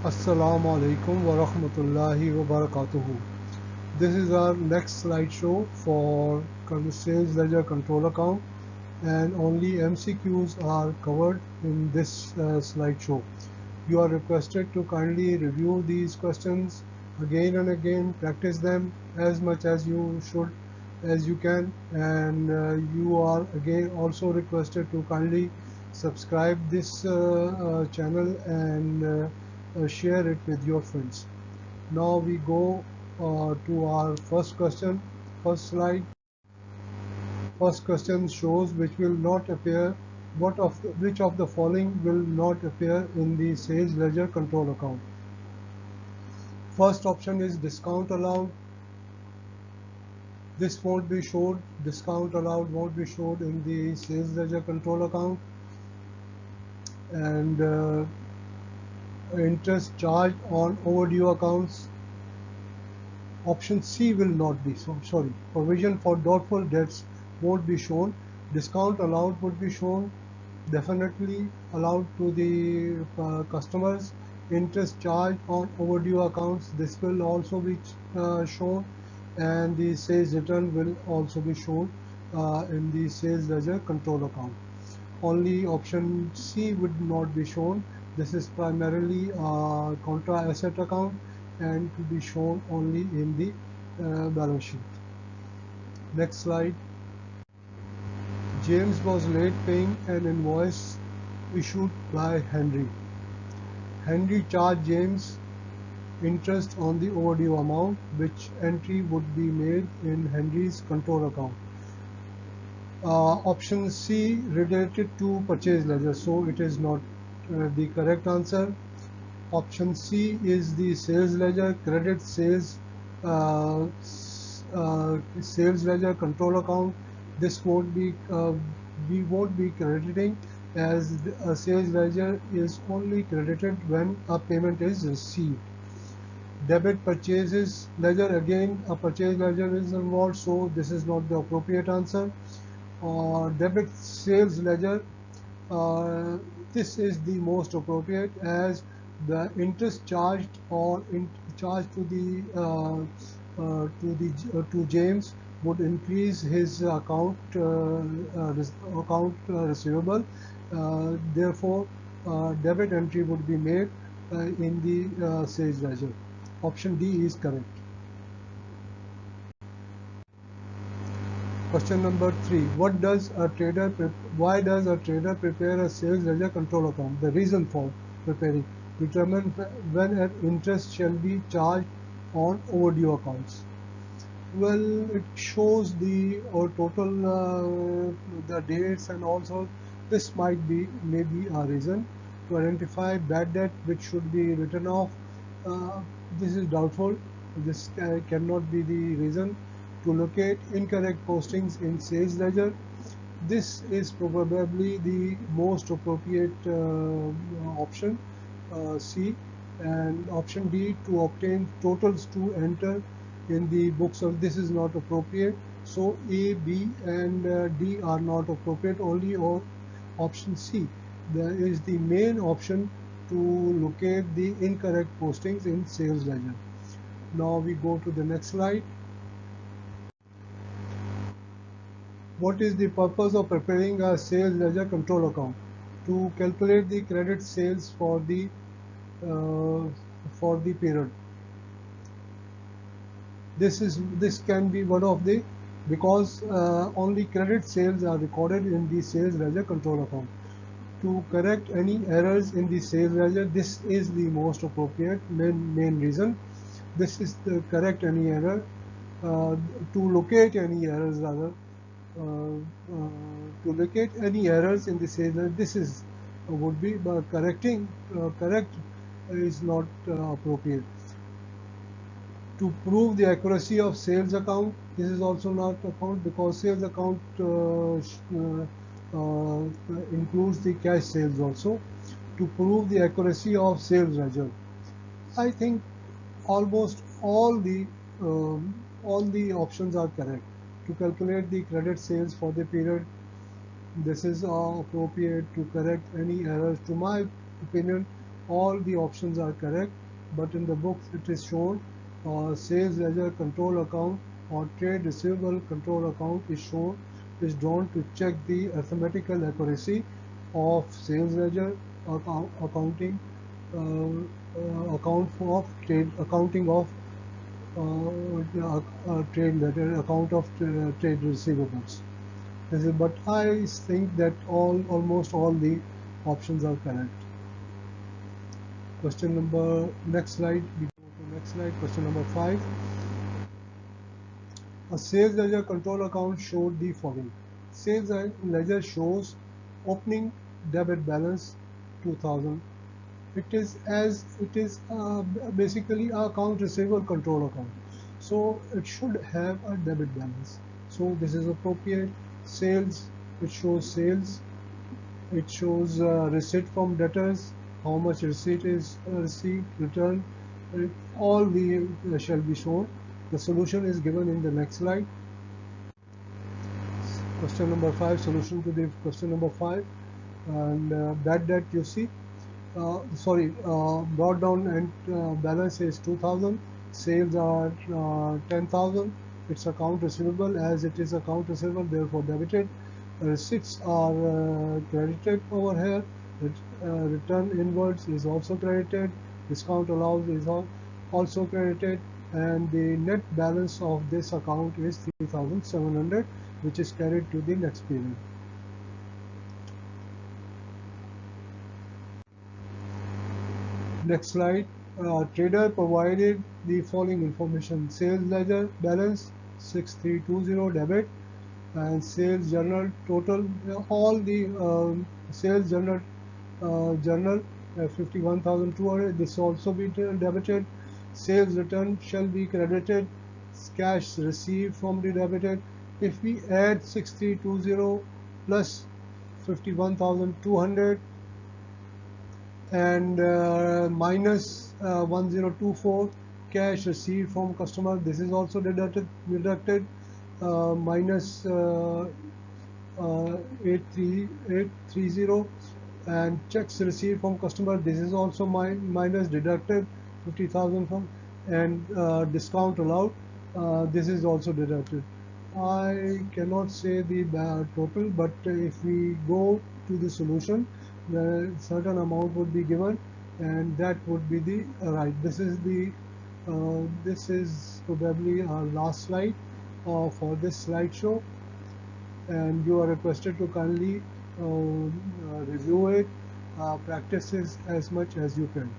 Assalamu alaikum wa rahmatullahi wa barakatuhu. This is our next slideshow for sales ledger control account, and only MCQs are covered in this slideshow. You are requested to kindly review these questions again and again, practice them as much as you can, and you are again also requested to kindly subscribe this channel and share it with your friends. Now we go to our first question. First slide. First question shows which will not appear. Which of the following will not appear in the sales ledger control account? First option is discount allowed. This won't be showed. Discount allowed won't be showed in the sales ledger control account. And interest charged on overdue accounts. Option C will not be. Sorry. Provision for doubtful debts won't be shown. Discount allowed would be shown. Definitely allowed to the customers. Interest charged on overdue accounts, this will also be shown, and the sales return will also be shown in the sales ledger control account. Only option C would not be shown. This is primarily a contra asset account and to be shown only in the balance sheet. Next slide. James was late paying an invoice issued by Henry. Henry charged James interest on the overdue amount, which entry would be made in Henry's control account. Option C related to purchase ledger, so it is not the correct answer. Option C is the sales ledger, credit sales sales ledger control account. This won't be we won't be crediting, as a sales ledger is only credited when a payment is received. Debit purchases ledger, again a purchase ledger is involved, so this is not the appropriate answer. Debit sales ledger, this is the most appropriate, as the interest charged or charged to to James would increase his account receivable. Therefore, debit entry would be made in the sales ledger. Option D is correct. Question number 3. Why does a trader prepare a sales ledger control account? The reason for preparing: determine when an interest shall be charged on overdue accounts. Well, it shows the total the dates, and also this might be maybe a reason to identify bad debt which should be written off. This is doubtful. This cannot be the reason. To locate incorrect postings in sales ledger, this is probably the most appropriate option, C. And option D, to obtain totals to enter in the books of, this is not appropriate. So A, B and D are not appropriate. Only or option C there is the main option to locate the incorrect postings in sales ledger. Now we go to the next slide. What is the purpose of preparing a sales ledger control account? To calculate the credit sales for the period. This can be one of the, because only credit sales are recorded in the sales ledger control account. To correct any errors in the sales ledger, this is the most appropriate main reason. This is to correct any error, to locate any errors rather. To locate any errors in the sales ledger, this is would be, but correct is not appropriate. To prove the accuracy of sales account, this is also not account, because sales account includes the cash sales also. To prove the accuracy of sales ledger, I think almost all the options are correct. To calculate the credit sales for the period, this is appropriate. To correct any errors, to my opinion, all the options are correct, but in the books it is shown sales ledger control account or trade receivable control account is drawn to check the arithmetical accuracy of sales ledger accounting accounting of trade ledger account of trade receivables. But I think that almost all the options are correct. Question number, next slide, we go to next slide, question number 5. A sales ledger control account showed the following. Sales ledger shows opening debit balance 2000. It is basically a account receivable control account. So it should have a debit balance. So this is appropriate. Sales, it shows sales. It shows receipt from debtors, how much receipt is received, returned. All the shall be shown. The solution is given in the next slide. Question number 5, solution to the question number 5. And bad debt, you see, brought down and balance is 2000, sales are 10,000. It's account receivable, as it is account receivable, therefore debited. Receipts are credited over here. Return inwards is also credited. Discount allowed is also credited, and the net balance of this account is 3,700, which is carried to the next period. Next slide. Trader provided the following information: sales ledger balance 6320 debit, and sales journal total, all the sales journal 51,200, this also be debited. Sales return shall be credited. Cash received from the debited. If we add 6320 plus 51,200 and minus 1024, cash received from customer, this is also deducted minus 830, and checks received from customer, this is also minus deducted 50,000 from, and discount allowed, this is also deducted. I cannot say the total, but if we go to the solution, the certain amount would be given, and that would be the right. This is probably our last slide for this slideshow, and you are requested to kindly review it, practice it as much as you can.